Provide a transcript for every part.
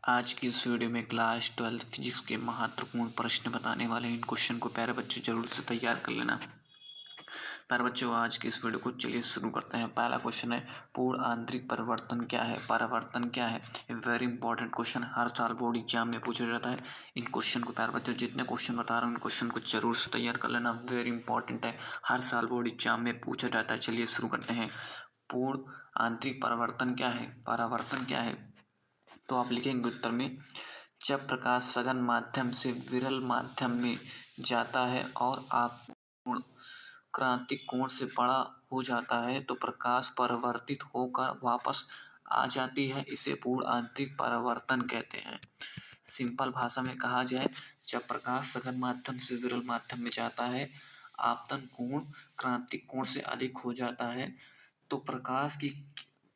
आज की इस वीडियो में क्लास 12 फिजिक्स के महत्वपूर्ण प्रश्न बताने वाले हैं। इन क्वेश्चन को प्यारे बच्चे जरूर से तैयार कर लेना। प्यारे बच्चों, आज की इस वीडियो को चलिए शुरू करते हैं। पहला क्वेश्चन है, पूर्ण आंतरिक परिवर्तन क्या है? परावर्तन क्या है? ये वेरी इंपॉर्टेंट क्वेश्चन हर साल बोर्ड एग्जाम में पूछा जाता है। इन क्वेश्चन को प्यारे बच्चों जितने क्वेश्चन बता रहा हूँ इन क्वेश्चन को जरूर से तैयार कर लेना। वेरी इंपॉर्टेंट है, हर साल बोर्ड एग्जाम में पूछा जाता है। चलिए शुरू करते हैं। पूर्ण आंतरिक परिवर्तन क्या है? परावर्तन क्या है? तो आप लिखेंगे उत्तर में, जब प्रकाश सघन माध्यम से विरल माध्यम में जाता है और आपपूर्ण क्रांतिक कोण से बड़ा हो जाता है तो प्रकाश परावर्तित होकर वापस आ जाती है। इसे पूर्ण आंतरिक परावर्तन कहते हैं। सिंपल भाषा में कहा जाए, जब प्रकाश सघन माध्यम से विरल माध्यम में जाता है, आपतन कोण क्रांतिक कोण से अधिक हो जाता है तो प्रकाश की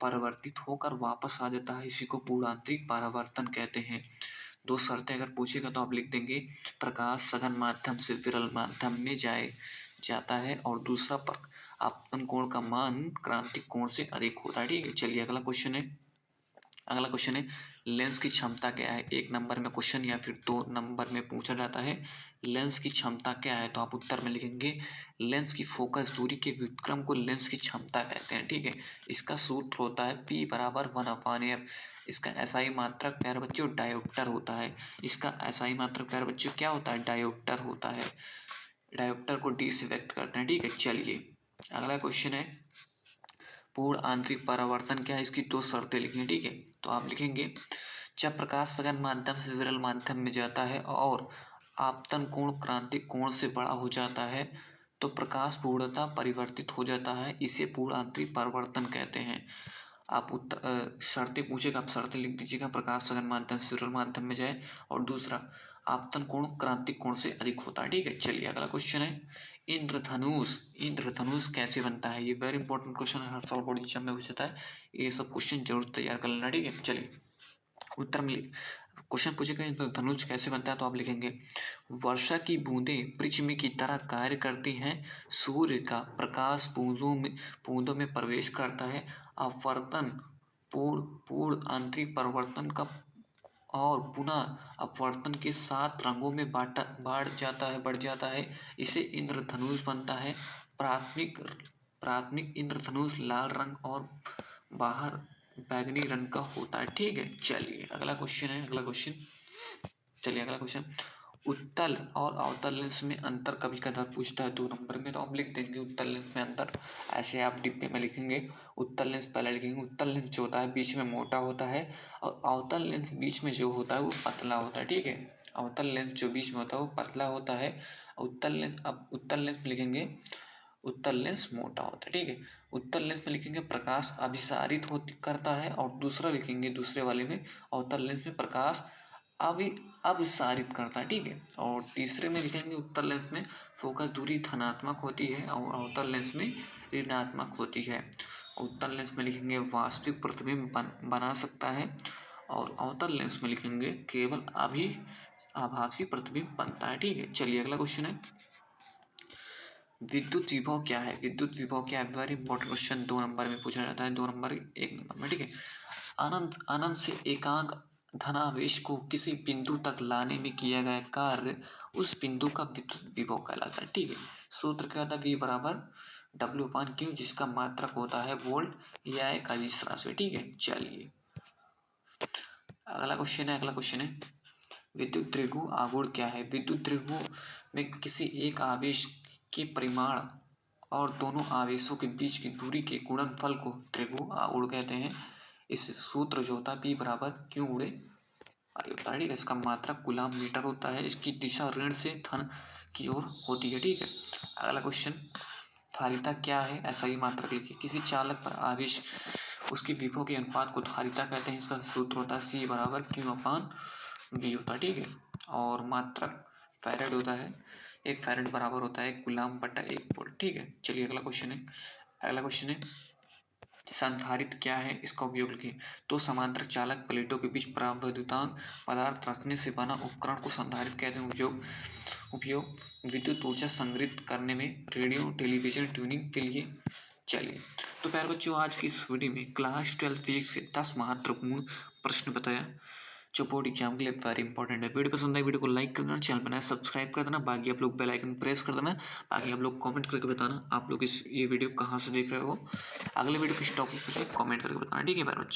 परावर्तित होकर वापस आ जाता है। इसी को पूर्ण आंतरिक परावर्तन कहते हैं। दो शर्तें अगर पूछेगा तो आप लिख देंगे, प्रकाश सघन माध्यम से विरल माध्यम में जाता है और दूसरा पर आपतन कोण का मान क्रांतिक कोण से अधिक होता है। ठीक है, चलिए अगला क्वेश्चन है, लेंस की क्षमता क्या है? एक नंबर में क्वेश्चन या फिर दो नंबर में पूछा जाता है, लेंस की क्षमता क्या है? तो आप उत्तर में लिखेंगे, लेंस की फोकस दूरी के व्युत्क्रम को लेंस की क्षमता कहते हैं। ठीक है, इसका सूत्र होता है P बराबर 1/f। इसका एसआई मात्रक प्यारे बच्चों डायोप्टर होता है। इसका एसआई मात्रक प्यारे बच्चों क्या होता है? डायोप्टर होता है। डायोप्टर को डी से व्यक्त करते हैं। ठीक है, चलिए अगला क्वेश्चन है, पूर्ण आंतरिक परावर्तन क्या है? इसकी दो शर्तें लिखी हैं। ठीक है, तो आप लिखेंगे, जब प्रकाश सघन माध्यम से विरल माध्यम में जाता है और आपतन कोण क्रांतिक कोण से बड़ा हो जाता है तो प्रकाश पूर्णतः परिवर्तित हो जाता है। इसे पूर्ण आंतरिक परावर्तन कहते हैं। आप शर्तें पूछेगा, आप शर्तें लिख दीजिएगा, प्रकाश सघन माध्यम से विरल माध्यम में जाए और दूसरा आपतन कोण क्रांतिक कोण से अधिक होता है। ठीक है, चलिए अगला क्वेश्चन है, इंद्रधनुष कैसे बनता है? ये वेरी इंपॉर्टेंट क्वेश्चन है, हर साल बोर्ड एग्जाम में पूछता है। ये सब क्वेश्चन जरूर तैयार कर लेना। ठीक है, चलिए उत्तर में क्वेश्चन पूछेगा, इंद्रधनुष कैसे बनता है? तो आप लिखेंगे, वर्षा की बूंदें प्रिज्म की तरह कार्य करती हैं। सूर्य का प्रकाश बूंदों में प्रवेश करता है। अपवर्तन पूर्ण आंतरिक परिवर्तन का और पुनः अपवर्तन के साथ रंगों में बढ़ जाता है। इसे इंद्रधनुष बनता है। प्राथमिक इंद्रधनुष लाल रंग और बाहर बैगनी रंग का होता है। ठीक है, चलिए अगला क्वेश्चन, उत्तल और अवतल लेंस में अंतर कभी कदार पूछता है 2 नंबर में, तो हम लिख देंगे उत्तल लेंस में अंतर। ऐसे आप डिब्बे में लिखेंगे, उत्तल लेंस पहले लिखेंगे। उत्तल लेंस जो होता है बीच में मोटा होता है और अवतल लेंस बीच में जो होता है वो पतला होता है। ठीक है, अवतल लेंस जो बीच में होता है वो पतला होता है। उत्तल लेंस में लिखेंगे, उत्तल लेंस मोटा होता है। ठीक है, उत्तल लेंस में लिखेंगे प्रकाश अभिसारित करता है और दूसरा लिखेंगे, दूसरे वाले में अवतल लेंस में प्रकाश अभिसारित करता है। ठीक है, और तीसरे में लिखेंगे, उत्तल लेंस में फोकस दूरी धनात्मक होती है और अवतल लेंस में ऋणात्मक होती है। उत्तल लेंस में लिखेंगे वास्तविक प्रतिबिंब बना सकता है और अवतल लेंस में लिखेंगे केवल आभासी प्रतिबिंब बनता है। ठीक है, चलिए अगला क्वेश्चन है, विद्युत विभव क्या है? विद्युत विभव क्या है? वेरी इंपॉर्टेंट क्वेश्चन 2 नंबर में पूछा जाता है, 2 नंबर 1 नंबर में। ठीक है, अनंत से एकांक धनावेश को किसी बिंदु तक लाने में किया गया कार्य उस बिंदु का विद्युत विभव कहलाता है। ठीक है, सूत्र क्या होता है? V बराबर W/Q, जिसका मात्रक होता है वोल्ट या एक अदिश राशि। ठीक है, चलिए अगला क्वेश्चन है, विद्युत द्विध्रुव आघूर्ण क्या है? विद्युत द्विध्रुव में किसी एक आवेश के परिमाण और दोनों आवेशों के बीच की दूरी के गुणनफल को द्विध्रुव आघूर्ण कहते हैं। इस सूत्र जो होता है P बराबर Q गुणे I होता है। ठीक है, इसका मात्रक कूलम मीटर होता है। इसकी दिशा ऋण से धन की ओर होती है। ठीक है, अगला क्वेश्चन, धारिता क्या है? ऐसा ही मात्रक लिखिए। किसी चालक पर आवेश उसके विभव के अनुपात को धारिता कहते हैं। इसका सूत्र होता है C बराबर Q/V होता है। ठीक है, और मात्रक फैराड होता है। 1 फैराड बराबर होता है कूलम बटा 1 वोल्ट। ठीक है, चलिए अगला क्वेश्चन है, संधारित्र क्या है? इसका उपयोग लिखिए। तो समांतर चालक प्लेटों के बीच परावैद्युतांक पदार्थ रखने से बना उपकरण को संधारित्र कहते हैं। उपयोग विद्युत ऊर्जा संग्रहित करने में, रेडियो टेलीविजन ट्यूनिंग के लिए। चलिए, तो प्यारे बच्चों, आज की इस वीडियो में क्लास 12 फिजिक्स के 10 महत्वपूर्ण प्रश्न बताया। जो बोर्ड एग्जाम के लिए वेरी इंपॉर्टेंट है। वीडियो पसंद आए वीडियो को लाइक कर देना, चैनल बनाए सब्सक्राइब कर देना। बाकी आप लोग बेल आइकन प्रेस कर देना। बाकी आप लोग कमेंट करके बताना आप लोग ये वीडियो कहाँ से देख रहे हो। अगले वीडियो किस टॉपिक पे कमेंट करके बताना, ठीक है प्यारे बच्चों।